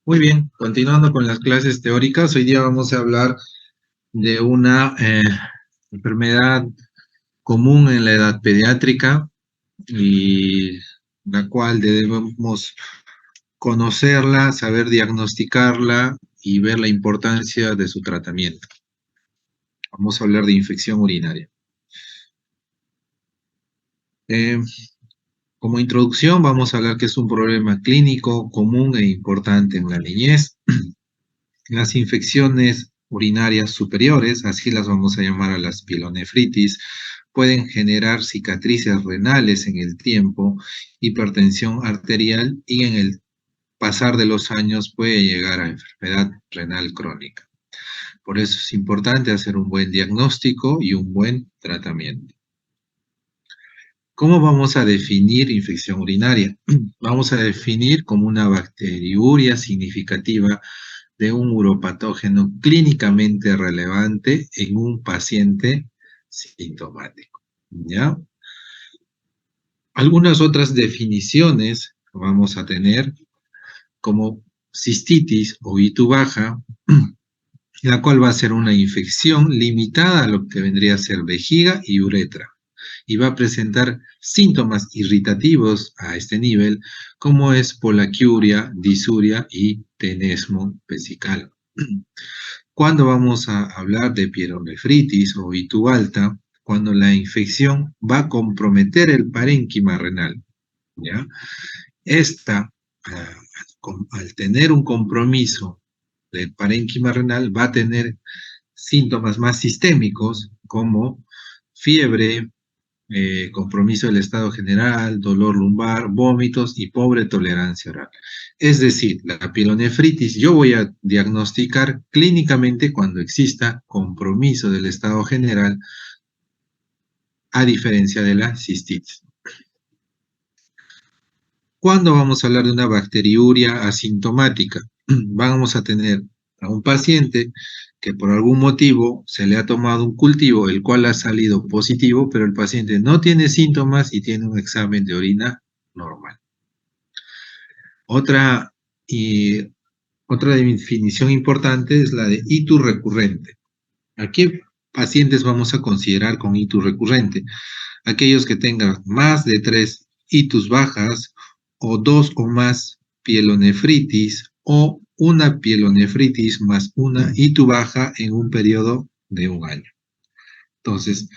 Muy bien, continuando con las clases teóricas, hoy día vamos a hablar de una enfermedad común en la edad pediátrica y la cual debemos conocerla, saber diagnosticarla y ver la importancia de su tratamiento. Vamos a hablar de infección urinaria. Eh, Como introducción, vamos a hablar que es un problema clínico común e importante en la niñez. Las infecciones urinarias superiores, así las vamos a llamar a las pielonefritis, pueden generar cicatrices renales en el tiempo, hipertensión arterial y en el pasar de los años puede llegar a enfermedad renal crónica. Por eso es importante hacer un buen diagnóstico y un buen tratamiento. ¿Cómo vamos a definir infección urinaria? Vamos a definir como una bacteriuria significativa de un uropatógeno clínicamente relevante en un paciente sintomático, ¿ya? Algunas otras definiciones vamos a tener como cistitis o ITU baja, la cual va a ser una infección limitada a lo que vendría a ser vejiga y uretra, y va a presentar síntomas irritativos a este nivel, como es polaquiuria, disuria y tenesmo vesical. ¿Cuándo vamos a hablar de pielonefritis o ITU alta? Cuando la infección va a comprometer el parénquima renal, ¿ya? Esta, al tener un compromiso del parénquima renal, va a tener síntomas más sistémicos como fiebre, compromiso del estado general, dolor lumbar, vómitos y pobre tolerancia oral. Es decir, la pielonefritis yo voy a diagnosticar clínicamente cuando exista compromiso del estado general, a diferencia de la cistitis. ¿Cuándo vamos a hablar de una bacteriuria asintomática? Vamos a tener a un paciente que por algún motivo se le ha tomado un cultivo, el cual ha salido positivo, pero el paciente no tiene síntomas y tiene un examen de orina normal. Otra, otra definición importante es la de ITU recurrente. ¿A qué pacientes vamos a considerar con ITU recurrente? Aquellos que tengan más de 3 ITUs bajas o 2 o más pielonefritis o una pielonefritis más una ITU baja en un periodo de un año. Entonces,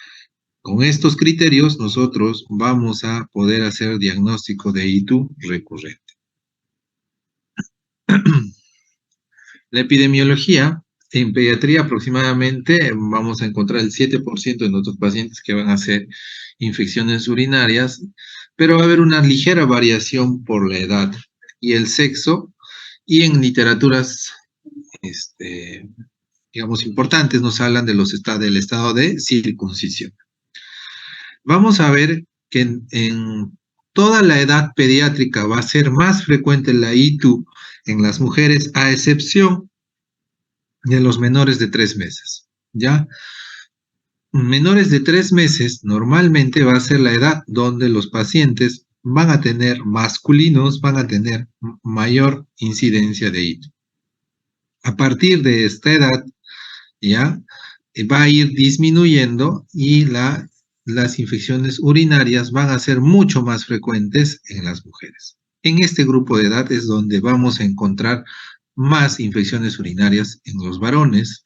con estos criterios nosotros vamos a poder hacer diagnóstico de ITU recurrente. La epidemiología, en pediatría aproximadamente vamos a encontrar el 7% de nuestros pacientes que van a hacer infecciones urinarias, pero va a haber una ligera variación por la edad y el sexo, y en literaturas, digamos, importantes nos hablan de del estado de circuncisión. Vamos a ver que en toda la edad pediátrica va a ser más frecuente la ITU en las mujeres, a excepción de los menores de 3 meses, ¿ya? Menores de 3 meses normalmente va a ser la edad donde los pacientes van a tener masculinos, van a tener mayor incidencia de ITU. A partir de esta edad, ¿ya? Va a ir disminuyendo y las infecciones urinarias van a ser mucho más frecuentes en las mujeres. En este grupo de edad es donde vamos a encontrar más infecciones urinarias en los varones.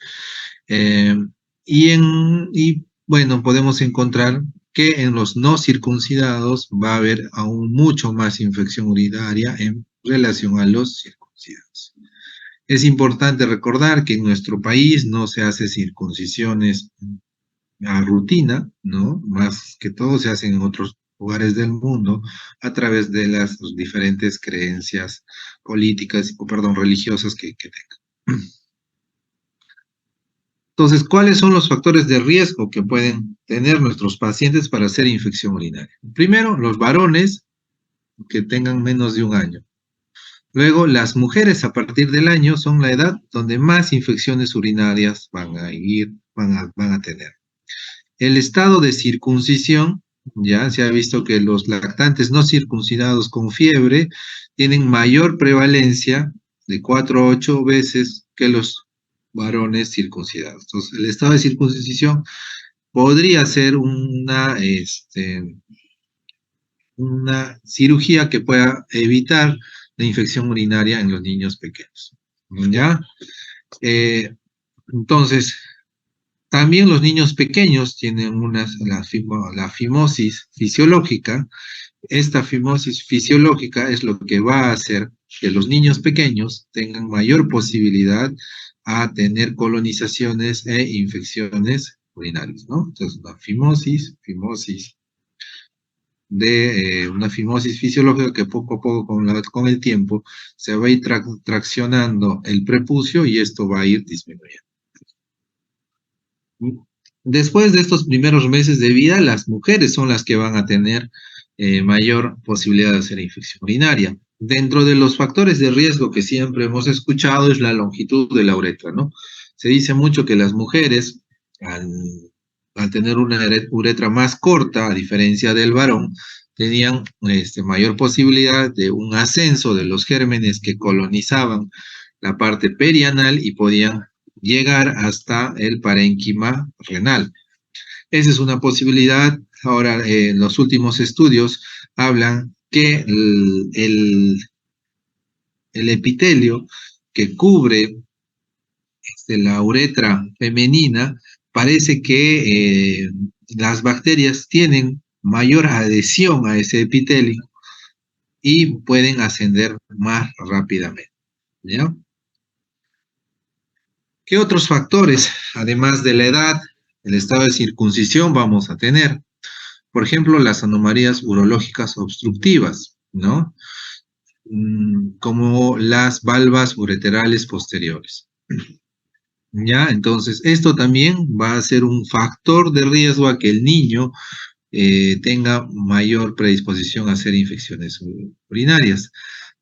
Y bueno, podemos encontrar que en los no circuncidados va a haber aún mucho más infección urinaria en relación a los circuncidados. Es importante recordar que en nuestro país no se hace circuncisiones a rutina, ¿no? Más que todo se hacen en otros lugares del mundo a través de las diferentes creencias políticas, o perdón, religiosas que tengan. Entonces, ¿cuáles son los factores de riesgo que pueden tener nuestros pacientes para hacer infección urinaria? Primero, los varones que tengan menos de un año. Luego, las mujeres a partir del año son la edad donde más infecciones urinarias van a tener. El estado de circuncisión, ya se ha visto que los lactantes no circuncidados con fiebre tienen mayor prevalencia de 4 a 8 veces que los varones circuncidados. Entonces, el estado de circuncisión podría ser una cirugía que pueda evitar la infección urinaria en los niños pequeños. ¿Ya? Eh, entonces, también los niños pequeños tienen la fimosis fisiológica. Esta fimosis fisiológica es lo que va a hacer que los niños pequeños tengan mayor posibilidad a tener colonizaciones e infecciones urinarias, ¿no? Entonces, una fimosis fisiológica que poco a poco con el tiempo se va a ir traccionando el prepucio y esto va a ir disminuyendo. Después de estos primeros meses de vida, las mujeres son las que van a tener mayor posibilidad de hacer infección urinaria. Dentro de los factores de riesgo que siempre hemos escuchado es la longitud de la uretra, ¿no? Se dice mucho que las mujeres, al tener una uretra más corta, a diferencia del varón, tenían mayor posibilidad de un ascenso de los gérmenes que colonizaban la parte perianal y podían llegar hasta el parénquima renal. Esa es una posibilidad. Ahora, los últimos estudios hablan que el epitelio que cubre la uretra femenina parece que las bacterias tienen mayor adhesión a ese epitelio y pueden ascender más rápidamente. ¿Ya? ¿Qué otros factores, además de la edad, el estado de circuncisión, vamos a tener? Por ejemplo, las anomalías urológicas obstructivas, ¿no? Como las valvas ureterales posteriores. ¿Ya? Entonces, esto también va a ser un factor de riesgo a que el niño tenga mayor predisposición a hacer infecciones urinarias.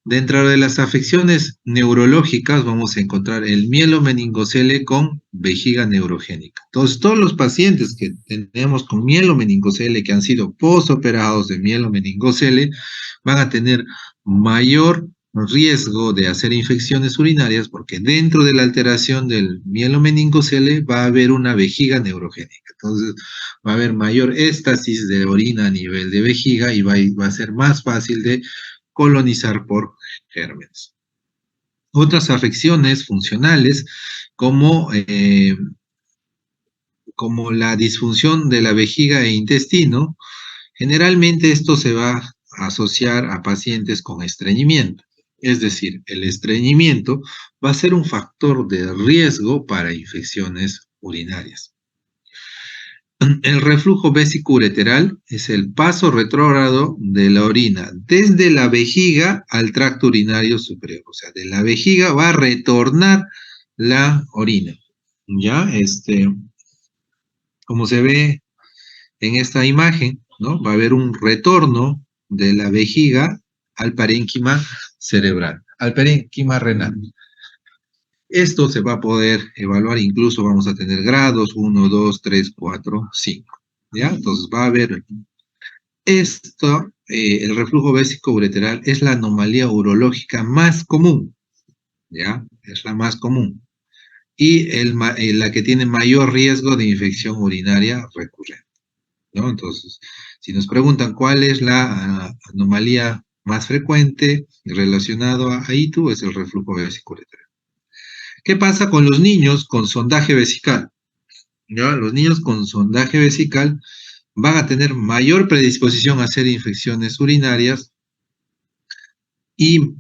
Dentro de las afecciones neurológicas vamos a encontrar el mielomeningocele con vejiga neurogénica. Entonces, todos los pacientes que tenemos con mielomeningocele, que han sido postoperados de mielomeningocele, van a tener mayor riesgo de hacer infecciones urinarias porque dentro de la alteración del mielomeningocele va a haber una vejiga neurogénica. Entonces, va a haber mayor éstasis de orina a nivel de vejiga y va a ser más fácil de colonizar por gérmenes. Otras afecciones funcionales como la disfunción de la vejiga e intestino, generalmente esto se va a asociar a pacientes con estreñimiento. Es decir, el estreñimiento va a ser un factor de riesgo para infecciones urinarias. El reflujo vesico-ureteral es el paso retrógrado de la orina desde la vejiga al tracto urinario superior. O sea, de la vejiga va a retornar la orina. ¿Ya? Como se ve en esta imagen, ¿no? Va a haber un retorno de la vejiga al parénquima cerebral, al parénquima renal. Esto se va a poder evaluar, incluso vamos a tener grados 1, 2, 3, 4, 5. ¿Ya? Entonces va a haber esto, el reflujo vésico-ureteral es la anomalía urológica más común, ¿ya? Es la más común. Y la que tiene mayor riesgo de infección urinaria recurrente, ¿no? Entonces, si nos preguntan cuál es la anomalía más frecuente relacionado a ITU, es el reflujo vésico-ureteral. ¿Qué pasa con los niños con sondaje vesical? ¿Ya? Los niños con sondaje vesical van a tener mayor predisposición a hacer infecciones urinarias y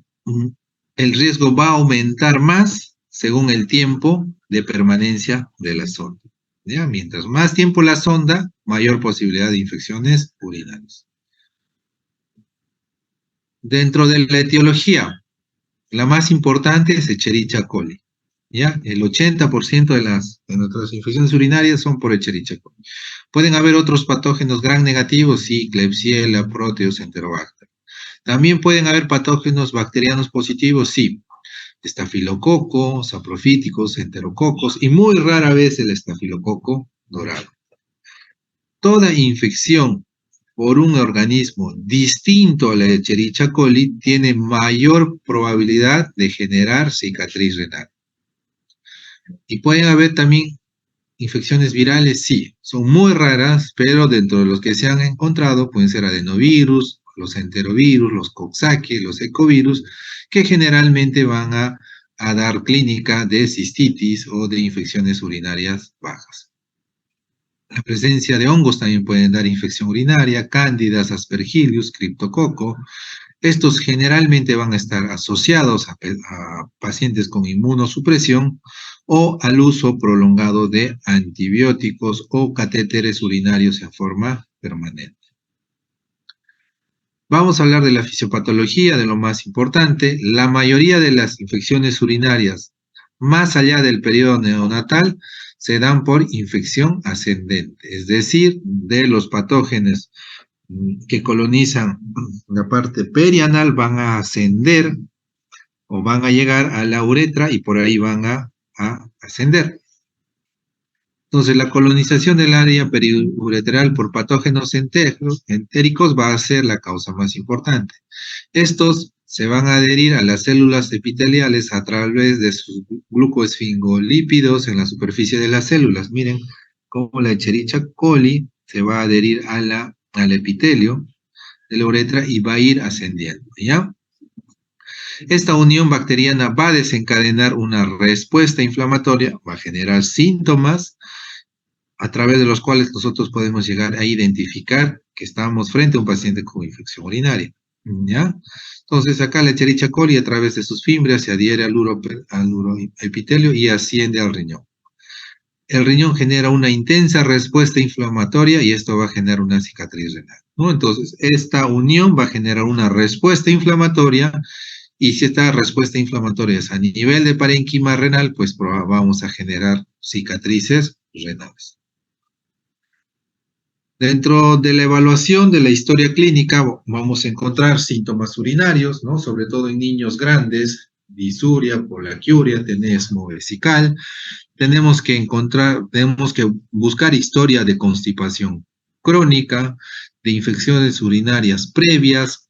el riesgo va a aumentar más según el tiempo de permanencia de la sonda. ¿Ya? Mientras más tiempo la sonda, mayor posibilidad de infecciones urinarias. Dentro de la etiología, la más importante es Escherichia coli. ¿Ya? El 80% de nuestras infecciones urinarias son por Escherichia coli. Pueden haber otros patógenos gram negativos, sí, Klebsiella, Proteus, Enterobacter. También pueden haber patógenos bacterianos positivos, sí, estafilococo, saprofíticos, enterococos y muy rara vez el estafilococo dorado. Toda infección por un organismo distinto a la Escherichia coli tiene mayor probabilidad de generar cicatriz renal. Y pueden haber también infecciones virales, sí, son muy raras, pero dentro de los que se han encontrado pueden ser adenovirus, los enterovirus, los coxsackie, los ecovirus, que generalmente van a dar clínica de cistitis o de infecciones urinarias bajas. La presencia de hongos también pueden dar infección urinaria, cándidas, aspergillus, criptococo. Estos generalmente van a estar asociados a pacientes con inmunosupresión o al uso prolongado de antibióticos o catéteres urinarios en forma permanente. Vamos a hablar de la fisiopatología, de lo más importante. La mayoría de las infecciones urinarias, más allá del periodo neonatal, se dan por infección ascendente, es decir, de los patógenos que colonizan la parte perianal van a ascender o van a llegar a la uretra y por ahí van a ascender. Entonces, la colonización del área periuretral por patógenos entéricos va a ser la causa más importante. Estos se van a adherir a las células epiteliales a través de sus glucoesfingolípidos en la superficie de las células. Miren cómo la Escherichia coli se va a adherir al epitelio de la uretra y va a ir ascendiendo, ¿ya? Esta unión bacteriana va a desencadenar una respuesta inflamatoria, va a generar síntomas a través de los cuales nosotros podemos llegar a identificar que estamos frente a un paciente con infección urinaria, ¿ya? Entonces acá la Escherichia coli a través de sus fimbrias se adhiere al uroepitelio y asciende al riñón. El riñón genera una intensa respuesta inflamatoria y esto va a generar una cicatriz renal, ¿no? Entonces, esta unión va a generar una respuesta inflamatoria y si esta respuesta inflamatoria es a nivel de parénquima renal, pues vamos a generar cicatrices renales. Dentro de la evaluación de la historia clínica vamos a encontrar síntomas urinarios, ¿no? Sobre todo en niños grandes, disuria, polaquiuria, tenesmo vesical. Tenemos que buscar historia de constipación crónica, de infecciones urinarias previas,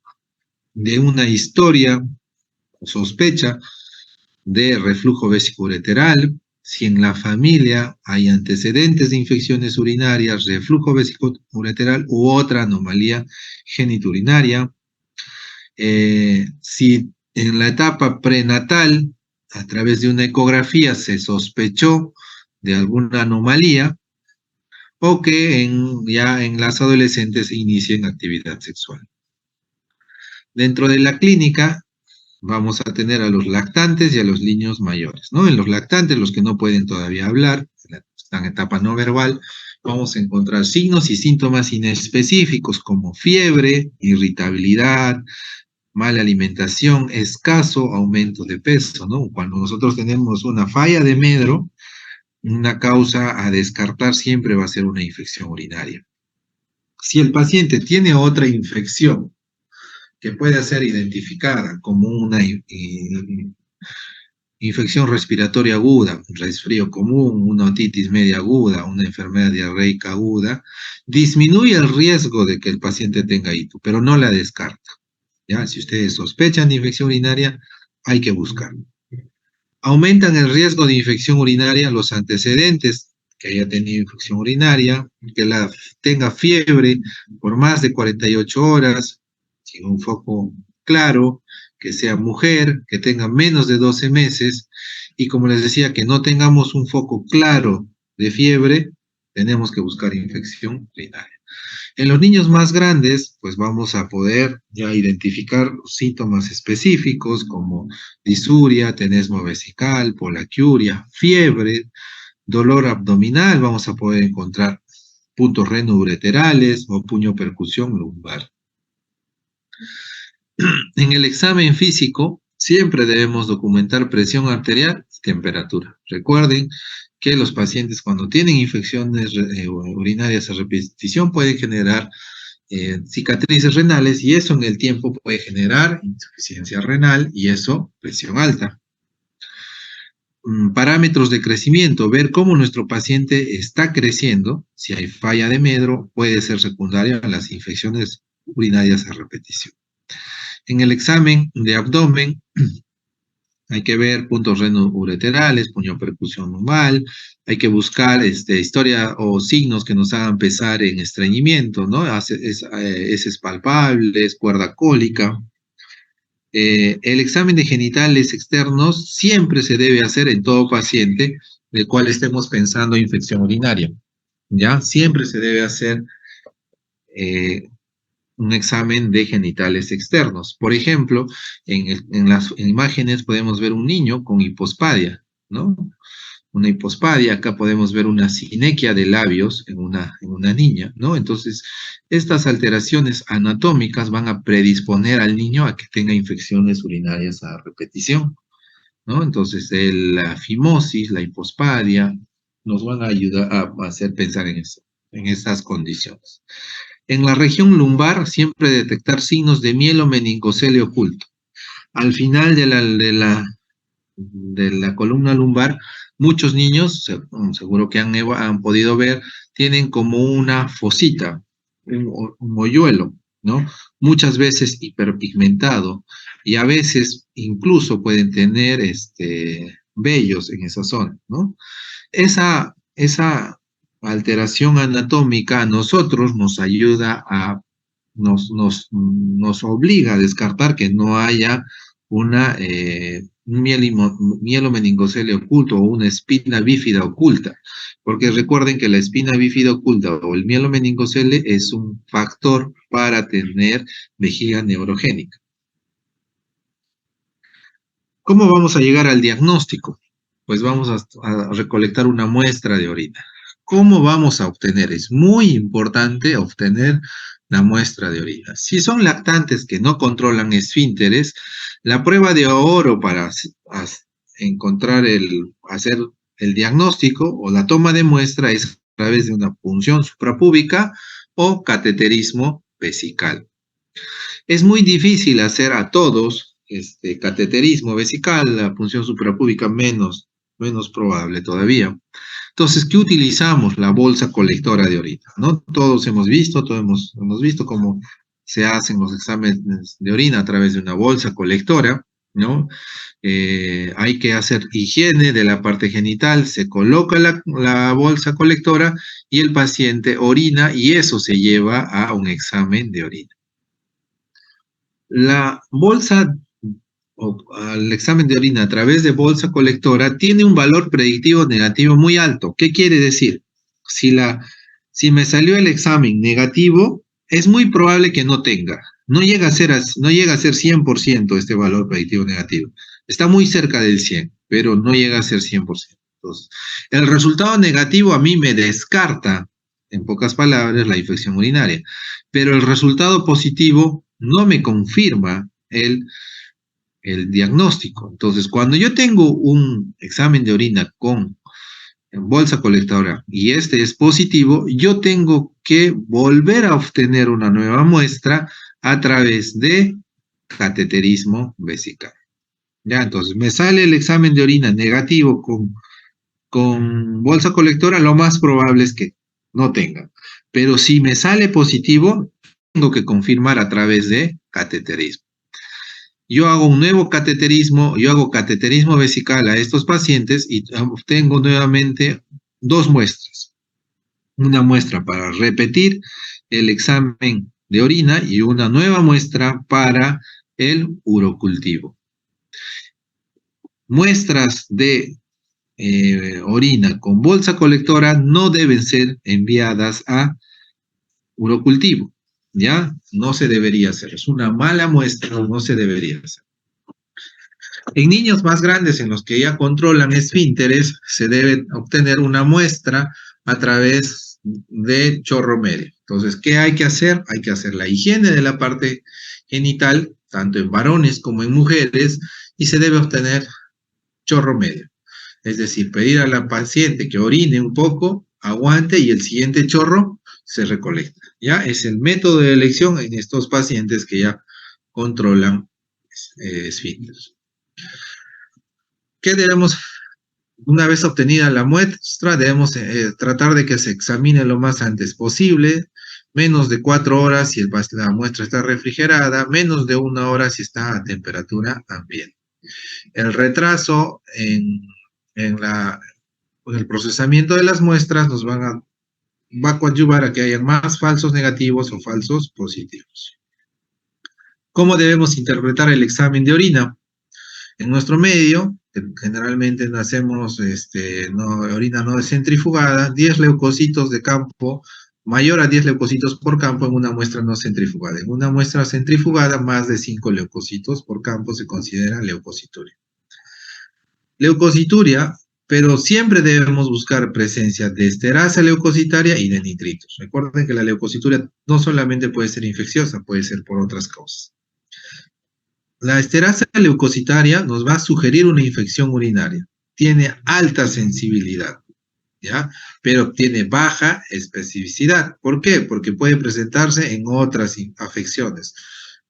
de una historia o sospecha de reflujo vesicoureteral, si en la familia hay antecedentes de infecciones urinarias, reflujo vesicoureteral u otra anomalía geniturinaria, si en la etapa prenatal, a través de una ecografía, se sospechó de alguna anomalía, o que ya en las adolescentes inicien actividad sexual. Dentro de la clínica, vamos a tener a los lactantes y a los niños mayores, ¿no? En los lactantes, los que no pueden todavía hablar, están en etapa no verbal, vamos a encontrar signos y síntomas inespecíficos como fiebre, irritabilidad, mala alimentación, escaso aumento de peso, ¿no? Cuando nosotros tenemos una falla de Medro, una causa a descartar siempre va a ser una infección urinaria. Si el paciente tiene otra infección que pueda ser identificada como una infección respiratoria aguda, un resfrío común, una otitis media aguda, una enfermedad diarreica aguda, disminuye el riesgo de que el paciente tenga ITU, pero no la descarta. ¿Ya? Si ustedes sospechan de infección urinaria, hay que buscarlo. Aumentan el riesgo de infección urinaria los antecedentes, que haya tenido infección urinaria, que tenga fiebre por más de 48 horas, sin un foco claro, que sea mujer, que tenga menos de 12 meses, y como les decía, que no tengamos un foco claro de fiebre, tenemos que buscar infección urinaria. En los niños más grandes, pues vamos a poder ya identificar síntomas específicos como disuria, tenesmo vesical, polaquiuria, fiebre, dolor abdominal, vamos a poder encontrar puntos renoureterales o puño-percusión lumbar. En el examen físico, siempre debemos documentar presión arterial y temperatura. Recuerden que los pacientes cuando tienen infecciones urinarias a repetición pueden generar cicatrices renales y eso en el tiempo puede generar insuficiencia renal y eso presión alta. parámetros de crecimiento, ver cómo nuestro paciente está creciendo. Si hay falla de medro, puede ser secundaria a las infecciones urinarias a repetición. En el examen de abdomen hay que ver puntos renoureterales, percusión normal, hay que buscar historia o signos que nos hagan pensar en estreñimiento, ¿no? Heces palpables, cuerda cólica. El examen de genitales externos siempre se debe hacer en todo paciente del cual estemos pensando infección urinaria, ¿ya? Siempre se debe hacer eh, un examen de genitales externos. Por ejemplo, en las imágenes podemos ver un niño con hipospadia, ¿no? Una hipospadia, acá podemos ver una sinequia de labios en una niña, ¿no? Entonces, estas alteraciones anatómicas van a predisponer al niño a que tenga infecciones urinarias a repetición, ¿no? Entonces, la fimosis, la hipospadia, nos van a ayudar a hacer pensar en eso, en estas condiciones. En la región lumbar, siempre detectar signos de mielomeningocele oculto. Al final de la columna lumbar, muchos niños, seguro que han podido ver, tienen como una fosita, un hoyuelo, ¿no? Muchas veces hiperpigmentado y a veces incluso pueden tener vellos en esa zona, ¿no? Esa alteración anatómica a nosotros nos ayuda nos obliga a descartar que no haya un mielomeningocele oculto o una espina bífida oculta, porque recuerden que la espina bífida oculta o el mielomeningocele es un factor para tener vejiga neurogénica. ¿Cómo vamos a llegar al diagnóstico? Pues vamos a recolectar una muestra de orina. ¿Cómo vamos a obtener? Es muy importante obtener la muestra de orina. Si son lactantes que no controlan esfínteres, la prueba de oro para hacer el diagnóstico o la toma de muestra es a través de una punción suprapúbica o cateterismo vesical. Es muy difícil hacer a todos cateterismo vesical, la punción suprapúbica menos probable todavía. Entonces, ¿qué utilizamos? La bolsa colectora de orina, ¿no? Todos hemos visto cómo se hacen los exámenes de orina a través de una bolsa colectora, ¿no? Hay que hacer higiene de la parte genital, se coloca la bolsa colectora y el paciente orina y eso se lleva a un examen de orina. La bolsa o al examen de orina a través de bolsa colectora tiene un valor predictivo negativo muy alto. ¿Qué quiere decir? Si me salió el examen negativo, es muy probable que no tenga. No llega a ser 100% este valor predictivo negativo. Está muy cerca del 100, pero no llega a ser 100%. Entonces, el resultado negativo a mí me descarta, en pocas palabras, la infección urinaria, pero el resultado positivo no me confirma el diagnóstico. Entonces, cuando yo tengo un examen de orina con bolsa colectora y este es positivo, yo tengo que volver a obtener una nueva muestra a través de cateterismo vesical. Ya, entonces me sale el examen de orina negativo con bolsa colectora, lo más probable es que no tenga. Pero si me sale positivo, tengo que confirmar a través de cateterismo. Yo hago un nuevo cateterismo, yo hago cateterismo vesical a estos pacientes y obtengo nuevamente dos muestras. Una muestra para repetir el examen de orina y una nueva muestra para el urocultivo. Muestras de orina con bolsa colectora no deben ser enviadas a urocultivo, ¿ya? No se debería hacer, es una mala muestra, no se debería hacer. En niños más grandes en los que ya controlan esfínteres, se debe obtener una muestra a través de chorro medio. Entonces, ¿qué hay que hacer? Hay que hacer la higiene de la parte genital, tanto en varones como en mujeres, y se debe obtener chorro medio. Es decir, pedir a la paciente que orine un poco, aguante y el siguiente chorro se recolecta. ¿Ya? Es el método de elección en estos pacientes que ya controlan esfínteres. ¿Qué debemos Una vez obtenida la muestra, debemos tratar de que se examine lo más antes posible, menos de 4 horas si la muestra está refrigerada, menos de 1 hora si está a temperatura ambiente. El retraso en el procesamiento de las muestras va a coadyuvar a que haya más falsos negativos o falsos positivos. ¿Cómo debemos interpretar el examen de orina? En nuestro medio, generalmente hacemos orina no centrifugada, 10 leucocitos de campo, mayor a 10 leucocitos por campo en una muestra no centrifugada. En una muestra centrifugada, más de 5 leucocitos por campo se considera leucocituria. Leucocituria, pero siempre debemos buscar presencia de esterasa leucocitaria y de nitritos. Recuerden que la leucocituria no solamente puede ser infecciosa, puede ser por otras causas. La esterasa leucocitaria nos va a sugerir una infección urinaria. Tiene alta sensibilidad, ¿ya? Pero tiene baja especificidad. ¿Por qué? Porque puede presentarse en otras afecciones.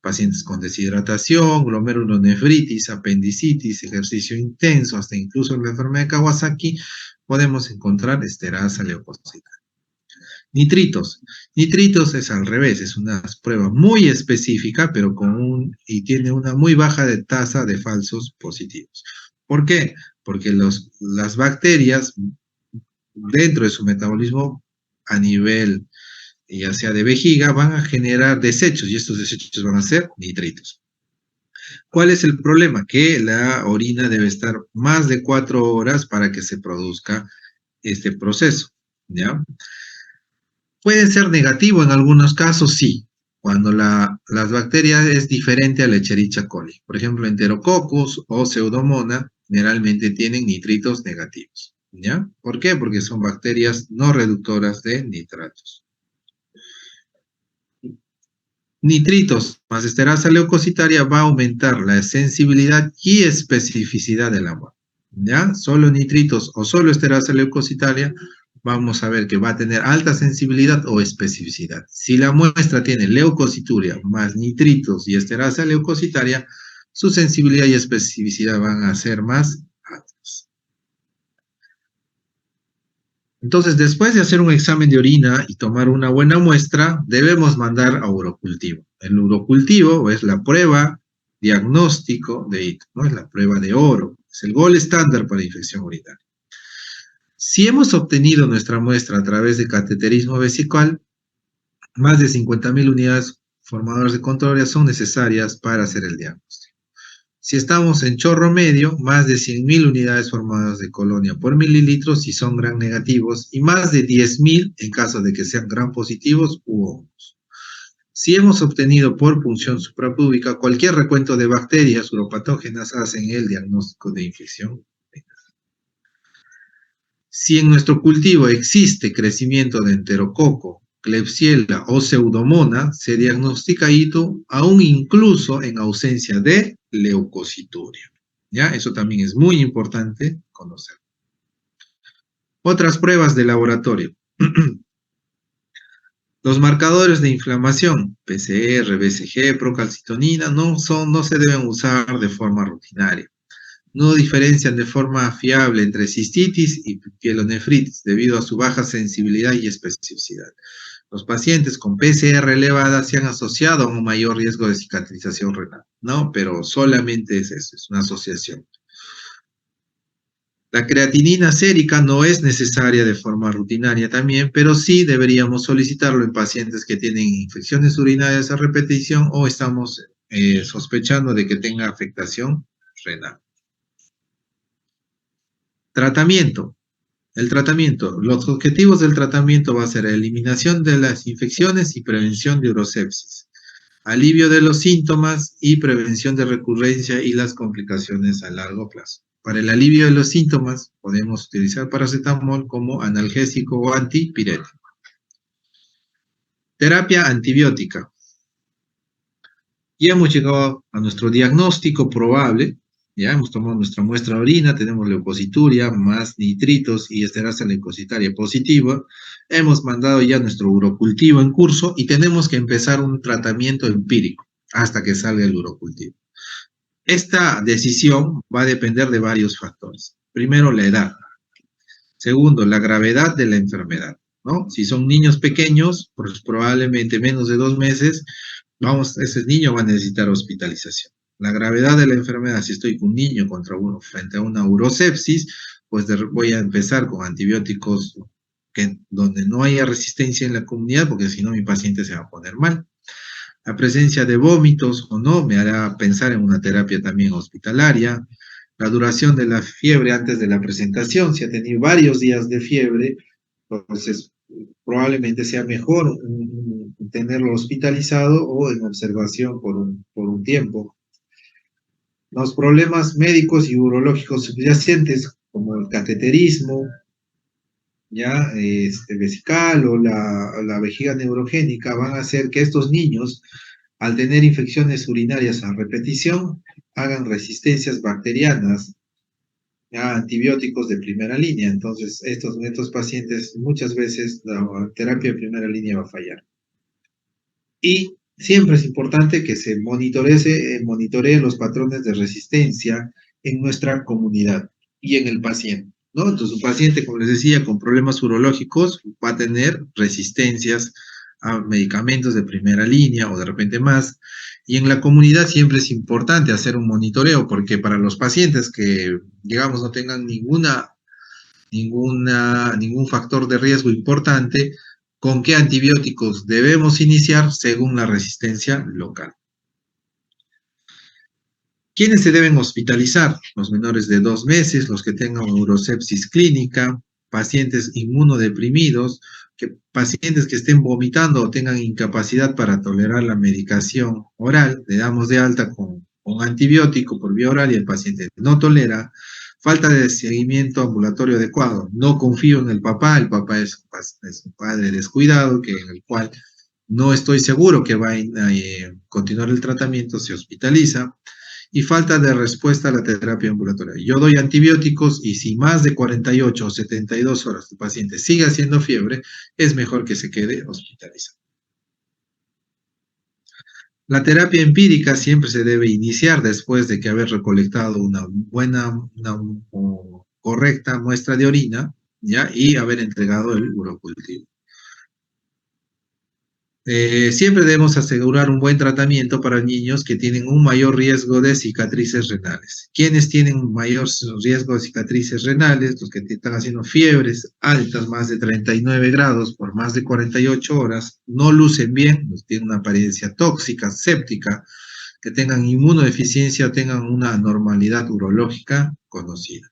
Pacientes con deshidratación, glomerulonefritis, apendicitis, ejercicio intenso, hasta incluso en la enfermedad de Kawasaki, podemos encontrar esterasa leucocitaria. Nitritos. Nitritos es al revés, es una prueba muy específica, pero y tiene una muy baja tasa de falsos positivos. ¿Por qué? Porque las bacterias, dentro de su metabolismo a nivel, ya sea de vejiga, van a generar desechos, y estos desechos van a ser nitritos. ¿Cuál es el problema? Que la orina debe estar más de 4 horas para que se produzca este proceso, ¿ya? Puede ser negativo en algunos casos, sí, cuando las bacterias es diferente a la Escherichia coli. Por ejemplo, Enterococcus o Pseudomonas generalmente tienen nitritos negativos, ¿ya? ¿Por qué? Porque son bacterias no reductoras de nitratos. Nitritos más esterasa leucocitaria va a aumentar la sensibilidad y especificidad del agua, ¿ya? Solo nitritos o solo esterasa leucocitaria vamos a ver que va a tener alta sensibilidad o especificidad. Si la muestra tiene leucocituria más nitritos y esterasa leucocitaria, su sensibilidad y especificidad van a ser más altas. Entonces, después de hacer un examen de orina y tomar una buena muestra, debemos mandar a urocultivo. El urocultivo es la prueba diagnóstico de hito, ¿no? Es la prueba de oro, es el gol estándar para infección urinaria. Si hemos obtenido nuestra muestra a través de cateterismo vesical, más de 50.000 unidades formadoras de control son necesarias para hacer el diagnóstico. Si estamos en chorro medio, más de 100.000 unidades formadas de colonia por mililitros si son gram negativos y más de 10.000 en caso de que sean gram positivos u hongos. Si hemos obtenido por punción suprapúbica cualquier recuento de bacterias uropatógenas, hacen el diagnóstico de infección. Si en nuestro cultivo existe crecimiento de enterococo, Klebsiella o Pseudomonas, se diagnostica hito aún incluso en ausencia de leucocituria. ¿Ya? Eso también es muy importante conocer. Otras pruebas de laboratorio. Los marcadores de inflamación, PCR, BCG, procalcitonina, no se deben usar de forma rutinaria. No diferencian de forma fiable entre cistitis y pielonefritis debido a su baja sensibilidad y especificidad. Los pacientes con PCR elevada se han asociado a un mayor riesgo de cicatrización renal, ¿no? Pero solamente es eso, es una asociación. La creatinina sérica no es necesaria de forma rutinaria también, pero sí deberíamos solicitarlo en pacientes que tienen infecciones urinarias a repetición o estamos sospechando de que tenga afectación renal. Tratamiento. El tratamiento. Los objetivos del tratamiento va a ser eliminación de las infecciones y prevención de urosepsis, alivio de los síntomas y prevención de recurrencia y las complicaciones a largo plazo. Para el alivio de los síntomas podemos utilizar paracetamol como analgésico o antipirético. Terapia antibiótica. Ya hemos llegado a nuestro diagnóstico probable. Ya hemos tomado nuestra muestra de orina, tenemos leucocituria, más nitritos y esterasa leucocitaria positiva. Hemos mandado ya nuestro urocultivo en curso y tenemos que empezar un tratamiento empírico hasta que salga el urocultivo. Esta decisión va a depender de varios factores. Primero, la edad. Segundo, la gravedad de la enfermedad, ¿no? Si son niños pequeños, pues probablemente menos de 2 meses, ese niño va a necesitar hospitalización. La gravedad de la enfermedad, si estoy con un niño frente a una urosepsis, pues voy a empezar con antibióticos donde no haya resistencia en la comunidad, porque si no mi paciente se va a poner mal. La presencia de vómitos o no me hará pensar en una terapia también hospitalaria. La duración de la fiebre antes de la presentación, si ha tenido varios días de fiebre, entonces probablemente sea mejor tenerlo hospitalizado o en observación por un tiempo. Los problemas médicos y urológicos subyacentes, como el cateterismo, ya vesical o la vejiga neurogénica, van a hacer que estos niños, al tener infecciones urinarias a repetición, hagan resistencias bacterianas a antibióticos de primera línea. Entonces, estos pacientes muchas veces la terapia de primera línea va a fallar. Y siempre es importante que se monitoree los patrones de resistencia en nuestra comunidad y en el paciente, ¿no? Entonces, un paciente, como les decía, con problemas urológicos va a tener resistencias a medicamentos de primera línea o de repente más. Y en la comunidad siempre es importante hacer un monitoreo, porque para los pacientes que, digamos, no tengan ningún factor de riesgo importante, con qué antibióticos debemos iniciar según la resistencia local. ¿Quiénes se deben hospitalizar? Los menores de 2 meses, los que tengan urosepsis clínica, pacientes inmunodeprimidos, pacientes que estén vomitando o tengan incapacidad para tolerar la medicación oral, le damos de alta con antibiótico por vía oral y el paciente no tolera. Falta de seguimiento ambulatorio adecuado. No confío en el papá es un padre descuidado, en el cual no estoy seguro que va a continuar el tratamiento, se hospitaliza. Y falta de respuesta a la terapia ambulatoria. Yo doy antibióticos y si más de 48 o 72 horas el paciente sigue haciendo fiebre, es mejor que se quede hospitalizado. La terapia empírica siempre se debe iniciar después de que haber recolectado una correcta muestra de orina, ¿ya? Y haber entregado el urocultivo. Siempre debemos asegurar un buen tratamiento para niños que tienen un mayor riesgo de cicatrices renales. ¿Quiénes tienen un mayor riesgo de cicatrices renales? Los que están haciendo fiebres altas, más de 39 grados por más de 48 horas, no lucen bien, tienen una apariencia tóxica, séptica, que tengan inmunodeficiencia o tengan una anormalidad urológica conocida.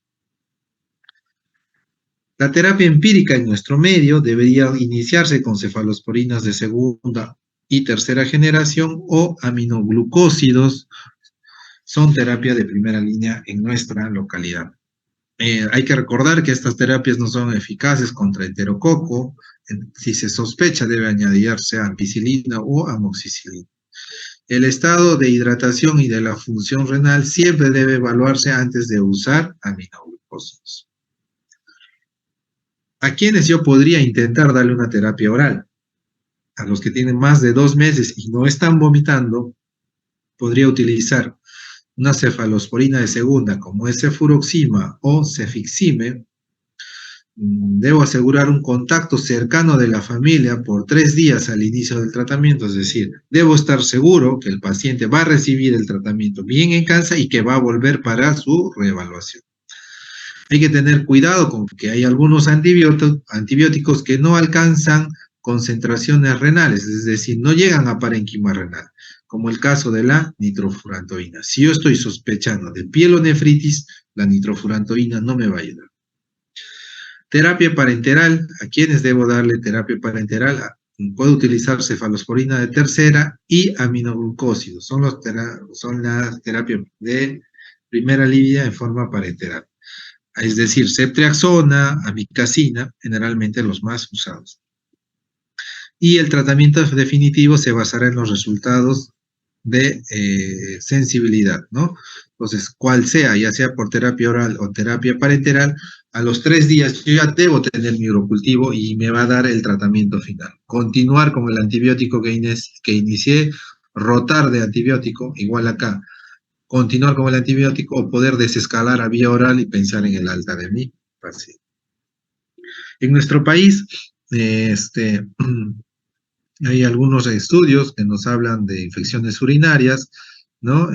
La terapia empírica en nuestro medio debería iniciarse con cefalosporinas de segunda y tercera generación o aminoglucósidos. Son terapia de primera línea en nuestra localidad. Hay que recordar que estas terapias no son eficaces contra enterococo. Si se sospecha, debe añadirse ampicilina o amoxicilina. El estado de hidratación y de la función renal siempre debe evaluarse antes de usar aminoglucósidos. ¿A quiénes yo podría intentar darle una terapia oral? A los que tienen más de 2 meses y no están vomitando, podría utilizar una cefalosporina de segunda, como es cefuroxima o cefixime. Debo asegurar un contacto cercano de la familia por 3 días al inicio del tratamiento, es decir, debo estar seguro que el paciente va a recibir el tratamiento bien en casa y que va a volver para su reevaluación. Hay que tener cuidado con que hay algunos antibióticos que no alcanzan concentraciones renales, es decir, no llegan a parénquima renal, como el caso de la nitrofurantoína. Si yo estoy sospechando de pielonefritis, la nitrofurantoína no me va a ayudar. Terapia parenteral, ¿a quiénes debo darle terapia parenteral? Puedo utilizar cefalosporina de tercera y aminoglucósidos, son las terapias de primera línea en forma parenteral. Es decir, ceftriaxona, amikacina, generalmente los más usados. Y el tratamiento definitivo se basará en los resultados de sensibilidad, ¿no? Entonces, cual sea, ya sea por terapia oral o terapia parenteral, a los 3 días yo ya debo tener mi urocultivo y me va a dar el tratamiento final. Continuar con el antibiótico que inicié, rotar de antibiótico, igual acá. continuar con el antibiótico o poder desescalar a vía oral y pensar en el alta de mi paciente. En nuestro país, hay algunos estudios que nos hablan de infecciones urinarias, ¿no?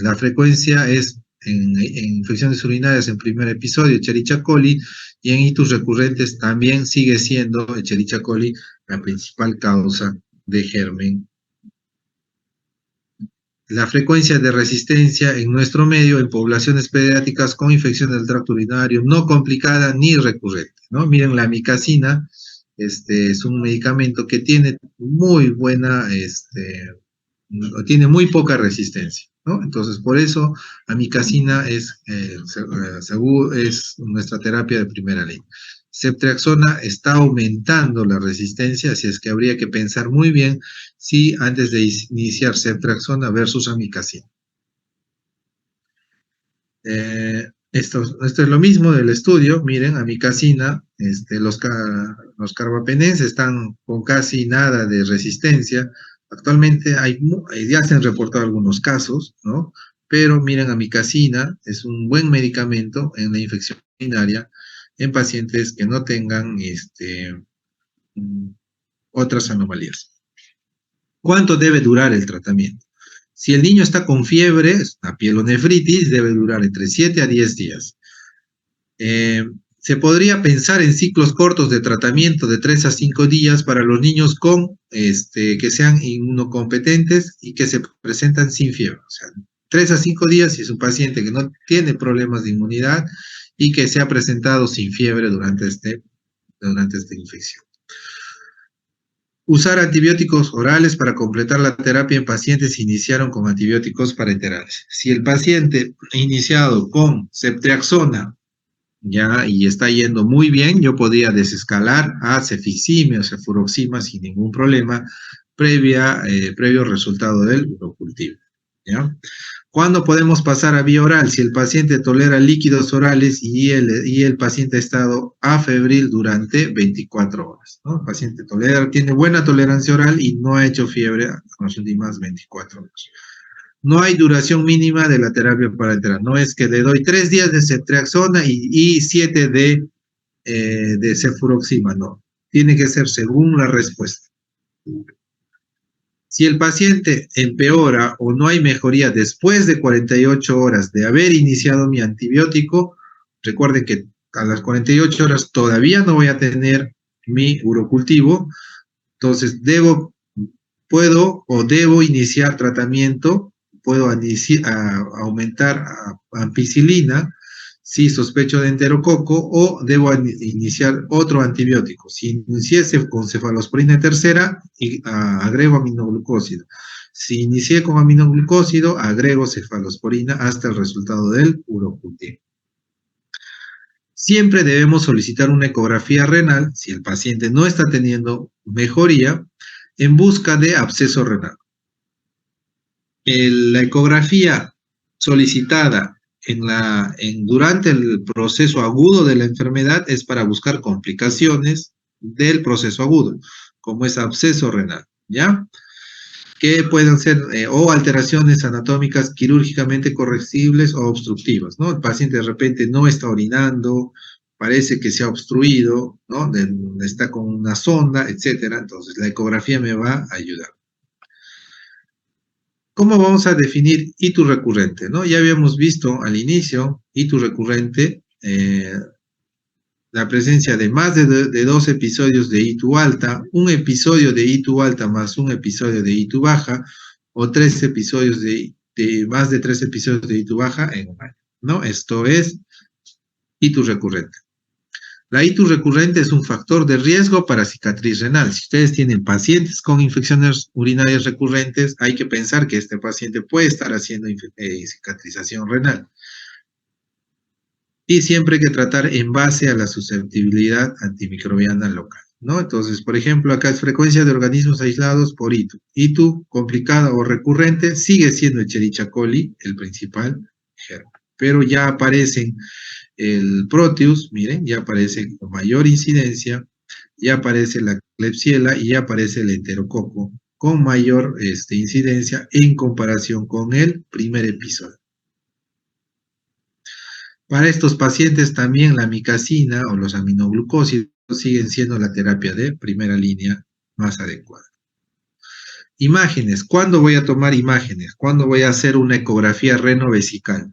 La frecuencia es en infecciones urinarias en primer episodio, Escherichia coli, y en hitos recurrentes también sigue siendo Escherichia coli la principal causa de germen. La frecuencia de resistencia en nuestro medio en poblaciones pediátricas con infección del tracto urinario no complicada ni recurrente, ¿no? Miren, la amicacina es un medicamento que tiene muy buena, tiene muy poca resistencia, ¿no? Entonces, por eso amicacina es nuestra terapia de primera línea. Ceftriaxona está aumentando la resistencia, así es que habría que pensar muy bien si antes de iniciar ceftriaxona versus amicacina. Esto es lo mismo del estudio, miren, amicacina, los carbapenems están con casi nada de resistencia. Actualmente ya se han reportado algunos casos, ¿no? Pero miren, amicacina es un buen medicamento en la infección urinaria en pacientes que no tengan otras anomalías. ¿Cuánto debe durar el tratamiento? Si el niño está con fiebre, una pielonefritis, debe durar entre 7 a 10 días. Se podría pensar en ciclos cortos de tratamiento de 3 a 5 días para los niños que sean inmunocompetentes y que se presentan sin fiebre. O sea, 3 a 5 días si es un paciente que no tiene problemas de inmunidad y que se ha presentado sin fiebre durante esta infección. Usar antibióticos orales para completar la terapia en pacientes que iniciaron con antibióticos parenterales. Si el paciente ha iniciado con ceftriaxona ya y está yendo muy bien, yo podría desescalar a cefixime o cefuroxima sin ningún problema previo resultado del urocultivo. ¿Ya? ¿Cuándo podemos pasar a vía oral? Si el paciente tolera líquidos orales y el paciente ha estado afebril durante 24 horas. ¿No? El paciente tiene buena tolerancia oral y no ha hecho fiebre en las últimas 24 horas. No hay duración mínima de la terapia parenteral. No es que le doy 3 días de ceftriaxona y 7 de cefuroxima. No. Tiene que ser según la respuesta. Si el paciente empeora o no hay mejoría después de 48 horas de haber iniciado mi antibiótico, recuerden que a las 48 horas todavía no voy a tener mi urocultivo, entonces puedo o debo iniciar tratamiento, puedo aumentar ampicilina si sospecho de enterococo o debo iniciar otro antibiótico. Si inicié con cefalosporina tercera, agrego aminoglucósido. Si inicié con aminoglucósido, agrego cefalosporina hasta el resultado del urocultivo. Siempre debemos solicitar una ecografía renal si el paciente no está teniendo mejoría en busca de absceso renal. La ecografía solicitada durante el proceso agudo de la enfermedad es para buscar complicaciones del proceso agudo, como es absceso renal, ¿ya? Que pueden ser o alteraciones anatómicas quirúrgicamente corregibles o obstructivas, ¿no? El paciente de repente no está orinando, parece que se ha obstruido, ¿no? Está con una sonda, etcétera. Entonces, la ecografía me va a ayudar. ¿Cómo vamos a definir hito recurrente? ¿No? Ya habíamos visto al inicio, hito recurrente, la presencia de más de 2 episodios de hito alta, un episodio de hito alta más un episodio de hito baja, o 3 episodios más de 3 episodios de hito baja en un año, ¿no? Esto es hito recurrente. La itus recurrente es un factor de riesgo para cicatriz renal. Si ustedes tienen pacientes con infecciones urinarias recurrentes, hay que pensar que este paciente puede estar haciendo cicatrización renal. Y siempre hay que tratar en base a la susceptibilidad antimicrobiana local, ¿no? Entonces, por ejemplo, acá es frecuencia de organismos aislados por ITU. ITU complicada o recurrente sigue siendo Escherichia coli el principal germen, pero ya aparecen el Proteus, miren, ya aparece con mayor incidencia, ya aparece la Klebsiella y ya aparece el enterococo con mayor incidencia en comparación con el primer episodio. Para estos pacientes también la amicacina o los aminoglucósidos siguen siendo la terapia de primera línea más adecuada. Imágenes. ¿Cuándo voy a tomar imágenes? ¿Cuándo voy a hacer una ecografía renovesical?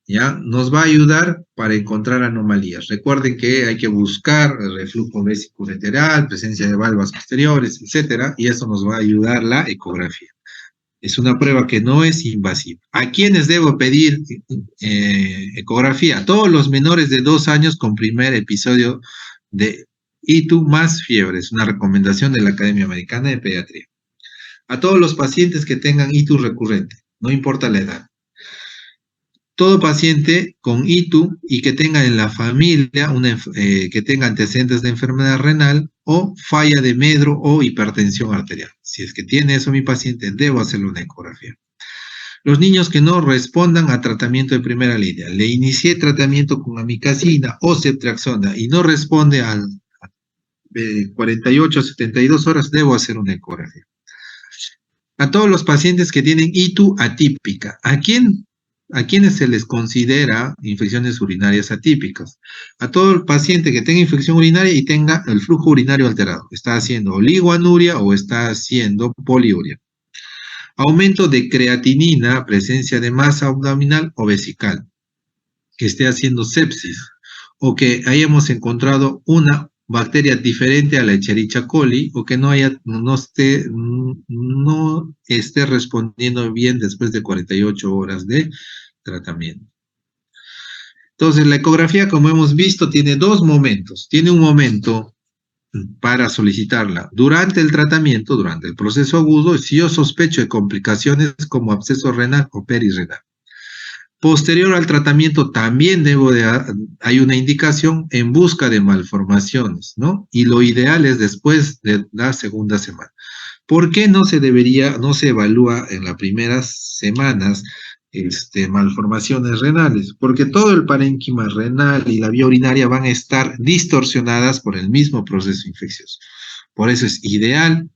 ¿Ya? Nos va a ayudar para encontrar anomalías. Recuerden que hay que buscar el reflujo vesicoureteral, presencia de valvas posteriores, etcétera, y eso nos va a ayudar la ecografía. Es una prueba que no es invasiva. ¿A quiénes debo pedir ecografía? A todos los menores de 2 años con primer episodio de ITU más fiebre. Es una recomendación de la Academia Americana de Pediatría. A todos los pacientes que tengan ITU recurrente, no importa la edad. Todo paciente con ITU y que tenga en la familia que tenga antecedentes de enfermedad renal o falla de medro o hipertensión arterial. Si es que tiene eso mi paciente, debo hacerle una ecografía. Los niños que no respondan a tratamiento de primera línea. Le inicié tratamiento con amicacina o ceftriaxona y no responde a 48 a 72 horas, debo hacer una ecografía. A todos los pacientes que tienen ITU atípica. ¿A quiénes se les considera infecciones urinarias atípicas? A todo el paciente que tenga infección urinaria y tenga el flujo urinario alterado. Está haciendo oligoanuria o está haciendo poliuria. Aumento de creatinina, presencia de masa abdominal o vesical. Que esté haciendo sepsis o que hayamos encontrado una bacteria diferente a la Escherichia coli o que no esté respondiendo bien después de 48 horas de tratamiento. Entonces, la ecografía, como hemos visto, tiene dos momentos. Tiene un momento para solicitarla durante el tratamiento, durante el proceso agudo, si yo sospecho de complicaciones como absceso renal o perirrenal. Posterior al tratamiento también hay una indicación en busca de malformaciones, ¿no? Y lo ideal es después de la segunda semana. ¿Por qué no se evalúa en las primeras semanas malformaciones renales? Porque todo el parénquima renal y la vía urinaria van a estar distorsionadas por el mismo proceso infeccioso. Por eso es ideal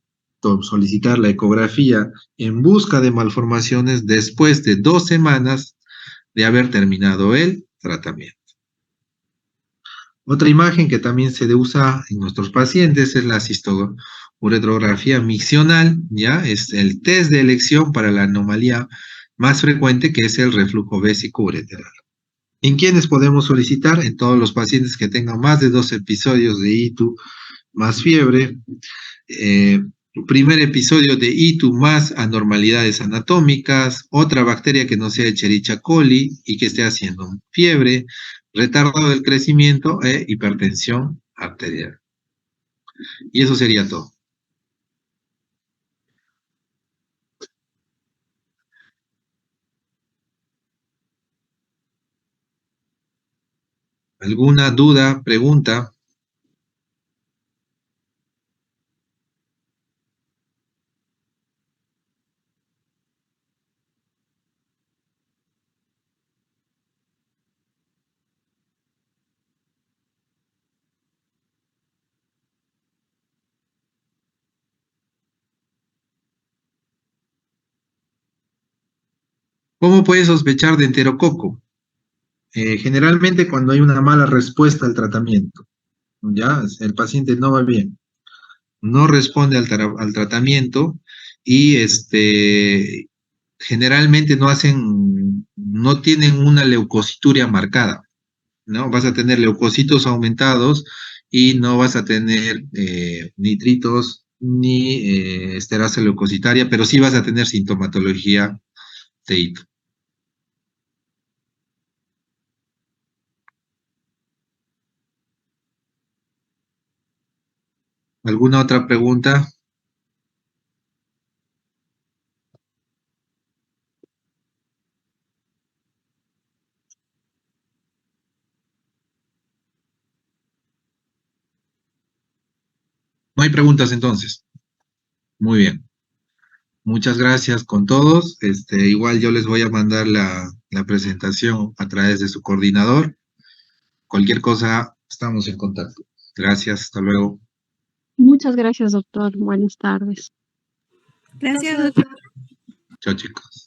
solicitar la ecografía en busca de malformaciones después de 2 semanas de haber terminado el tratamiento. Otra imagen que también se usa en nuestros pacientes es la cistouretrografía miccional, ¿ya? Es el test de elección para la anomalía más frecuente, que es el reflujo vesicoureteral. ¿En quiénes podemos solicitar? En todos los pacientes que tengan más de 2 episodios de ITU más fiebre, primer episodio de ITU más anormalidades anatómicas, otra bacteria que no sea Escherichia coli y que esté haciendo fiebre, retardo del crecimiento e hipertensión arterial. Y eso sería todo. ¿Alguna duda, pregunta? ¿Cómo puede sospechar de enterococo? Generalmente cuando hay una mala respuesta al tratamiento, ¿ya? El paciente no va bien, no responde al tratamiento y generalmente no tienen una leucocituria marcada, ¿no? Vas a tener leucocitos aumentados y no vas a tener nitritos ni esterasa leucocitaria, pero sí vas a tener sintomatología de hito. ¿Alguna otra pregunta? No hay preguntas entonces. Muy bien. Muchas gracias con todos. Igual yo les voy a mandar la presentación a través de su coordinador. Cualquier cosa, estamos en contacto. Gracias, hasta luego. Muchas gracias, doctor. Buenas tardes. Gracias, doctor. Chao, chicos.